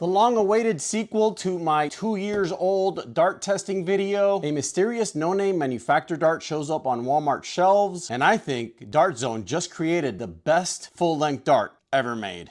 The long-awaited sequel to my 2 years old dart testing video. A mysterious no-name manufacturer dart shows up on Walmart shelves, and I think Dart Zone just created the best full-length dart ever made.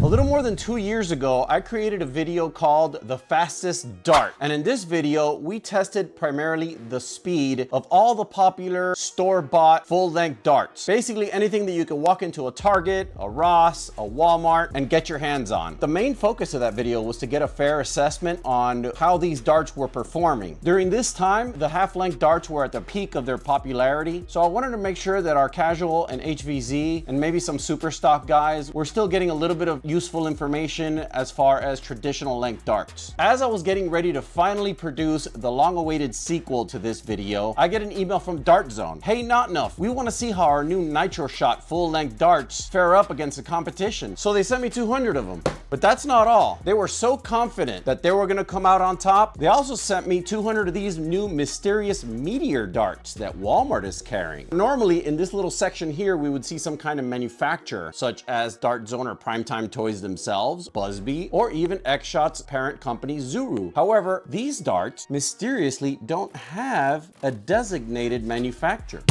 A little more than 2 years ago, I created a video called The Fastest Dart. And in this video, we tested primarily the speed of all the popular store-bought full-length darts. Basically anything that you can walk into a Target, a Ross, a Walmart, and get your hands on. The main focus of that video was to get a fair assessment on how these darts were performing. During this time, the half-length darts were at the peak of their popularity. So I wanted to make sure that our casual and HVZ and maybe some super stock guys were still getting a little bit of useful information as far as traditional length darts. As I was getting ready to finally produce the long-awaited sequel to this video, I get an email from Dart Zone. Hey, not enough. We want to see how our new NitroShot full-length darts fare up against the competition. So they sent me 200 of them. But that's not all. They were so confident that they were going to come out on top. They also sent me 200 of these new mysterious meteor darts that Walmart is carrying. Normally in this little section here, we would see some kind of manufacturer such as Dart Zone or Primetime Toys themselves, Busby, or even X-Shot's parent company Zuru. However, these darts mysteriously don't have a designated manufacturer.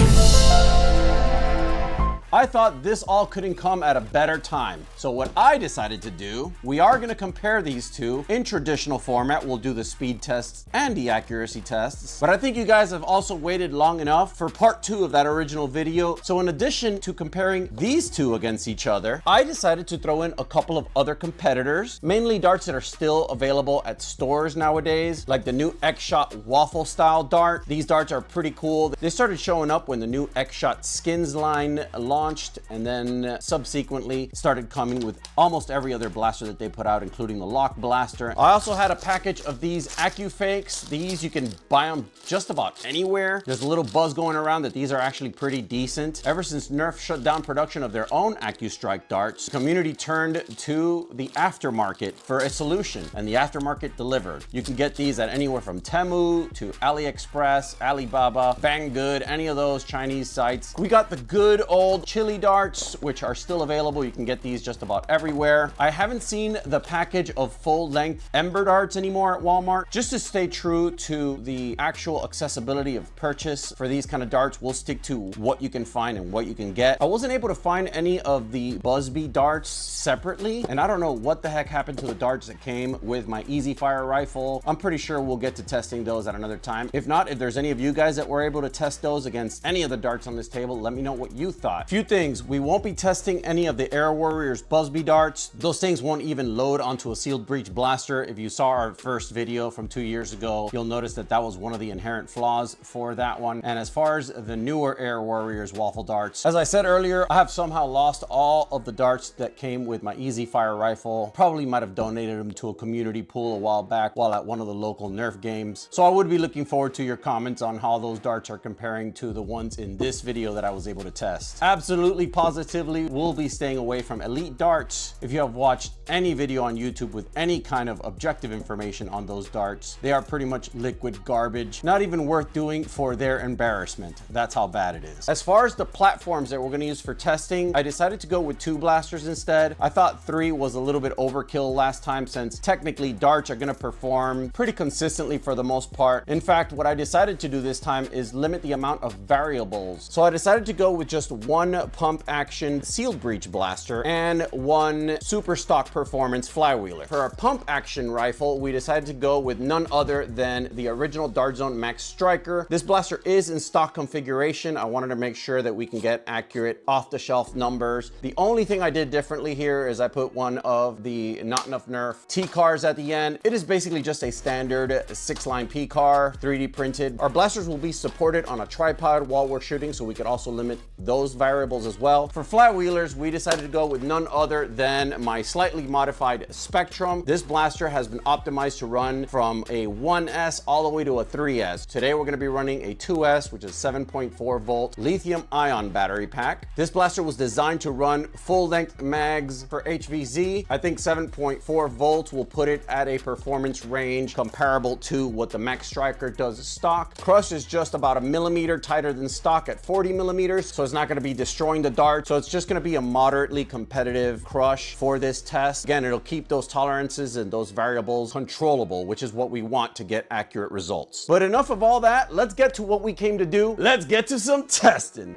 I thought this all couldn't come at a better time. So what I decided to do, we are gonna compare these two in traditional format. We'll do the speed tests and the accuracy tests. But I think you guys have also waited long enough for part 2 of that original video. So in addition to comparing these two against each other, I decided to throw in a couple of other competitors, mainly darts that are still available at stores nowadays, like the new X-Shot waffle style dart. These darts are pretty cool. They started showing up when the new X-Shot skins line launched, and then subsequently started coming with almost every other blaster that they put out, including the lock blaster. I also had a package of these AccuFakes. These you can buy them just about anywhere. There's a little buzz going around that these are actually pretty decent. Ever since Nerf shut down production of their own AccuStrike darts, the community turned to the aftermarket for a solution, and the aftermarket delivered. You can get these at anywhere from Temu to AliExpress, Alibaba, Banggood, any of those Chinese sites. We got the good old chili darts, which are still available. You can get these just about everywhere. I haven't seen the package of full-length Ember darts anymore at Walmart. Just to stay true to the actual accessibility of purchase for these kind of darts, we'll stick to what you can find and what you can get. I wasn't able to find any of the Busby darts separately, and I don't know what the heck happened to the darts that came with my Easy Fire rifle. I'm pretty sure we'll get to testing those at another time. If not, if there's any of you guys that were able to test those against any of the darts on this table, let me know what you thought. Few things, we won't be testing any of the Air Warriors Busby darts. Those things won't even load onto a sealed breech blaster. If you saw our first video from 2 years ago, you'll notice that that was one of the inherent flaws for that one. And as far as the newer Air Warriors waffle darts, as I said earlier, I have somehow lost all of the darts that came with my Easy Fire rifle. Probably might have donated them to a community pool a while back while at one of the local Nerf games. So I would be looking forward to your comments on how those darts are comparing to the ones in this video that I was able to test. Absolutely, positively, we'll be staying away from elite darts. If you have watched any video on YouTube with any kind of objective information on those darts, they are pretty much liquid garbage, not even worth doing for their embarrassment. That's how bad it is. As far as the platforms that we're going to use for testing, I decided to go with 2 blasters instead. I thought 3 was a little bit overkill last time, since technically darts are going to perform pretty consistently for the most part. In fact, what I decided to do this time is limit the amount of variables. So I decided to go with just 1 pump action sealed breech blaster and 1 super stock performance flywheeler. For our pump action rifle, we decided to go with none other than the original Dart Zone Max Striker. This blaster is in stock configuration. I wanted to make sure that we can get accurate off-the-shelf numbers. The only thing I did differently here is I put one of the Not Enough Nerf T-cars at the end. It is basically just a standard 6-line P-car, 3D printed. Our blasters will be supported on a tripod while we're shooting, so we could also limit those variables variables as well. For flat wheelers, we decided to go with none other than my slightly modified Spectrum. This blaster has been optimized to run from a 1S all the way to a 3S. Today we're going to be running a 2S, which is 7.4 volt lithium ion battery pack. This blaster was designed to run full length mags for HVZ. I think 7.4 volts will put it at a performance range comparable to what the Max Striker does stock. Crush is just about a millimeter tighter than stock at 40 millimeters, so it's not going to be destroying the dart. So it's just going to be a moderately competitive crush for this test. Again, it'll keep those tolerances and those variables controllable, which is what we want to get accurate results. But enough of all that. Let's get to what we came to do. Let's get to some testing.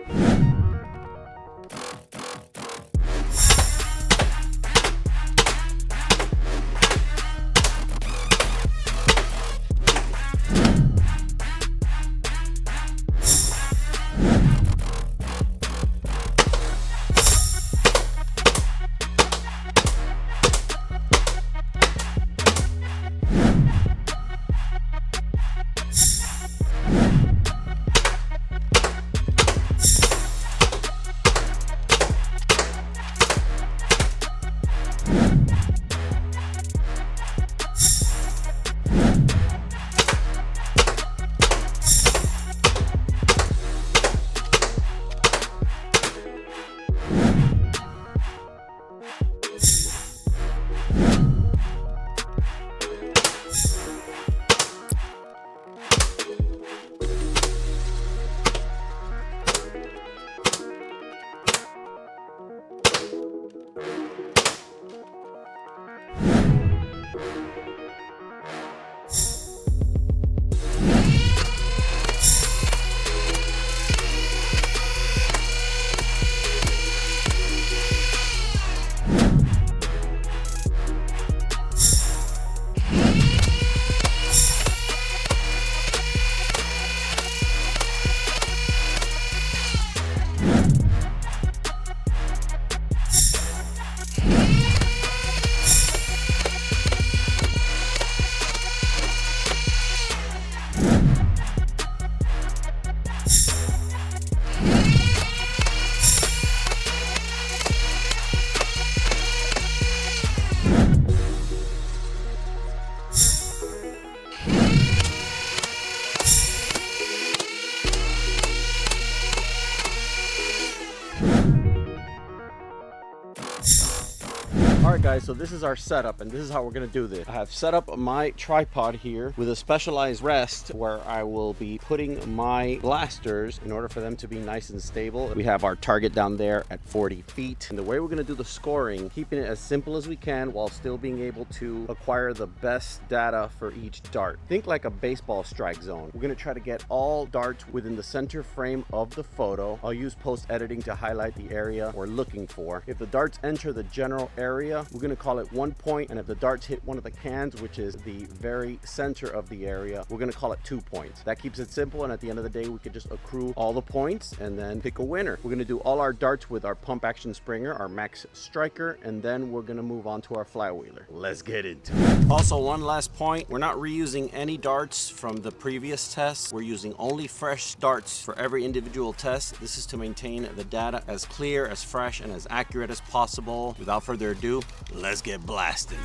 Alright guys, so this is our setup and this is how we're going to do this. I have set up my tripod here with a specialized rest where I will be putting my blasters in order for them to be nice and stable. We have our target down there at 40 feet. And the way we're going to do the scoring, keeping it as simple as we can while still being able to acquire the best data for each dart. Think like a baseball strike zone. We're going to try to get all darts within the center frame of the photo. I'll use post editing to highlight the area we're looking for. If the darts enter the general area, we're going to call it 1 point, and if the darts hit one of the cans, which is the very center of the area, we're going to call it 2 points. That keeps it simple, and at the end of the day we could just accrue all the points and then pick a winner. We're going to do all our darts with our pump action Springer, our Max Striker, and then we're going to move on to our flywheeler. Let's get into it. Also, one last point, we're not reusing any darts from the previous tests. We're using only fresh darts for every individual test. This is to maintain the data as clear, as fresh, and as accurate as possible. Without further ado, let's get blasting.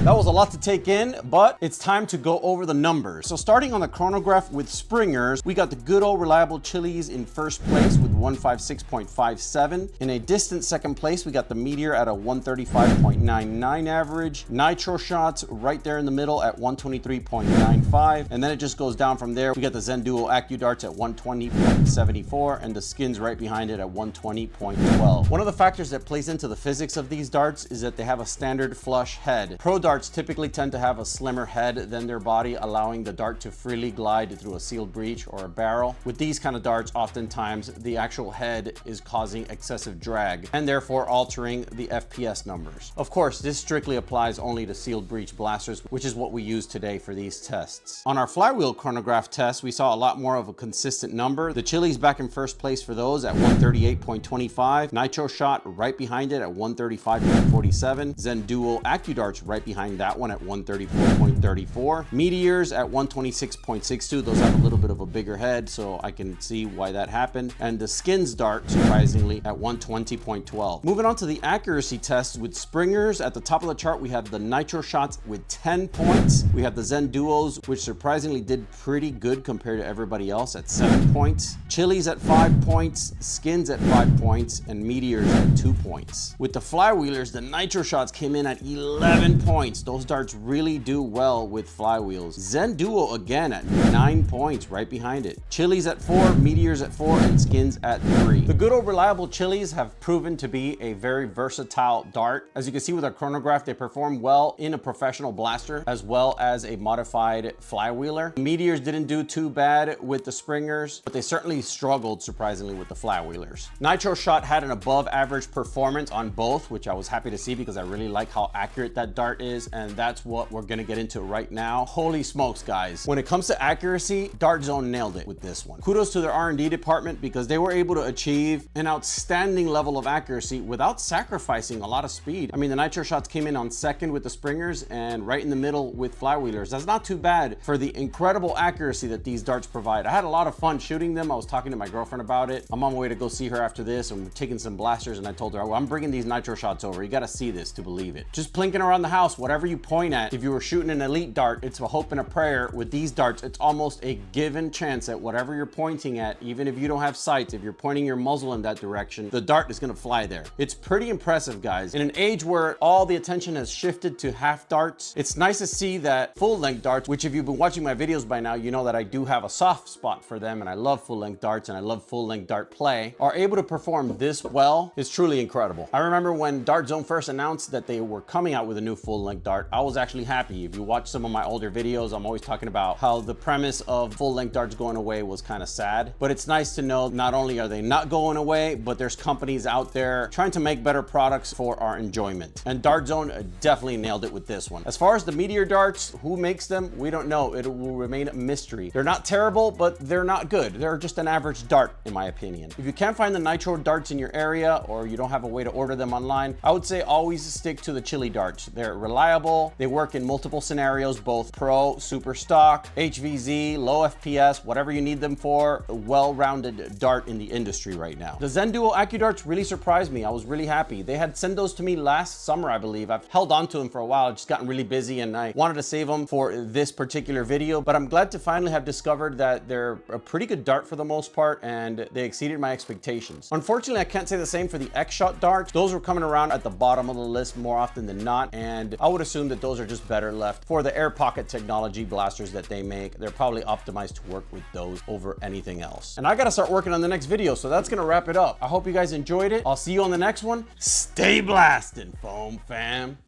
That was a lot to take in, but it's time to go over the numbers. So starting on the chronograph with springers, we got the good old reliable Chili's in first place with 156.57. In a distant second place, we got the Meteor at a 135.99 average. NitroShot right there in the middle at 123.95. And then it just goes down from there. We got the Zen Duo AccuDarts at 120.74 and the Skins right behind it at 120.12. One of the factors that plays into the physics of these darts is that they have a standard flush head. Pro darts typically tend to have a slimmer head than their body, allowing the dart to freely glide through a sealed breech or a barrel. With these kind of darts, oftentimes the actual head is causing excessive drag and therefore altering the FPS numbers. Of course, this strictly applies only to sealed breech blasters, which is what we use today for these tests. On our flywheel chronograph test, we saw a lot more of a consistent number. The Chili's back in first place for those at 138.25, NitroShot right behind it at 135.47, Zen Duo AccuDarts right behind that one at 134.34, Meteors at 126.62. those have a little bit of a bigger head, so I can see why that happened, and the Skins dart surprisingly at 120.12. Moving on to the accuracy tests with springers, at the top of the chart we have the NitroShots with 10 points. We have the Zen Duos, which surprisingly did pretty good compared to everybody else at 7 points, Chili's at 5 points, Skins at 5 points, and Meteors at 2 points. With the flywheelers, the NitroShots came in at 11 points. Those darts really do well with flywheels. Zen Duo again at 9 points right behind it. Chili's at 4, Meteors at 4, and Skins at 3. The good old reliable Chili's have proven to be a very versatile dart. As you can see with our chronograph, they perform well in a professional blaster as well as a modified flywheeler. Meteors didn't do too bad with the springers, but they certainly struggled surprisingly with the flywheelers. NitroShot had an above average performance on both, which I was happy to see because I really like how accurate that dart is, and that's what we're gonna get into right now. Holy smokes, guys. When it comes to accuracy, Dart Zone nailed it with this one. Kudos to their R&D department because they were able to achieve an outstanding level of accuracy without sacrificing a lot of speed. I mean, the NitroShots came in on second with the springers and right in the middle with flywheelers. That's not too bad for the incredible accuracy that these darts provide. I had a lot of fun shooting them. I was talking to my girlfriend about it. I'm on my way to go see her after this, and we're taking some blasters, and I told her, well, I'm bringing these NitroShots over. You gotta see this to believe it. Just plinking around the house, what whatever you point at, if you were shooting an elite dart, it's a hope and a prayer. With these darts, it's almost a given chance that whatever you're pointing at, even if you don't have sights, if you're pointing your muzzle in that direction, the dart is gonna fly there. It's pretty impressive, guys. In an age where all the attention has shifted to half darts, it's nice to see that full-length darts, which if you've been watching my videos by now, you know that I do have a soft spot for them, and I love full-length darts and I love full-length dart play, are able to perform this well is truly incredible. I remember when Dart Zone first announced that they were coming out with a new full-length dart, I was actually happy. If you watch some of my older videos, I'm always talking about how the premise of full-length darts going away was kind of sad, but it's nice to know not only are they not going away, but there's companies out there trying to make better products for our enjoyment. And Dart Zone definitely nailed it with this one. As far as the Meteor darts, who makes them? We don't know. It will remain a mystery. They're not terrible, but they're not good. They're just an average dart, in my opinion. If you can't find the Nitro darts in your area, or you don't have a way to order them online, I would say always stick to the Chili darts. They're reliable. They work in multiple scenarios, both pro, super stock, HVZ, low FPS, whatever you need them for. A well-rounded dart in the industry right now. The Zen Duo AccuDarts really surprised me. I was really happy. They had sent those to me last summer, I believe. I've held on to them for a while. I've just gotten really busy and I wanted to save them for this particular video, but I'm glad to finally have discovered that they're a pretty good dart for the most part, and they exceeded my expectations. Unfortunately, I can't say the same for the X-Shot darts. Those were coming around at the bottom of the list more often than not, and I would assume that those are just better left for the air pocket technology blasters that they make. They're probably optimized to work with those over anything else. And I gotta start working on the next video, so that's gonna wrap it up. I hope you guys enjoyed it. I'll see you on the next one. Stay blasting, foam fam.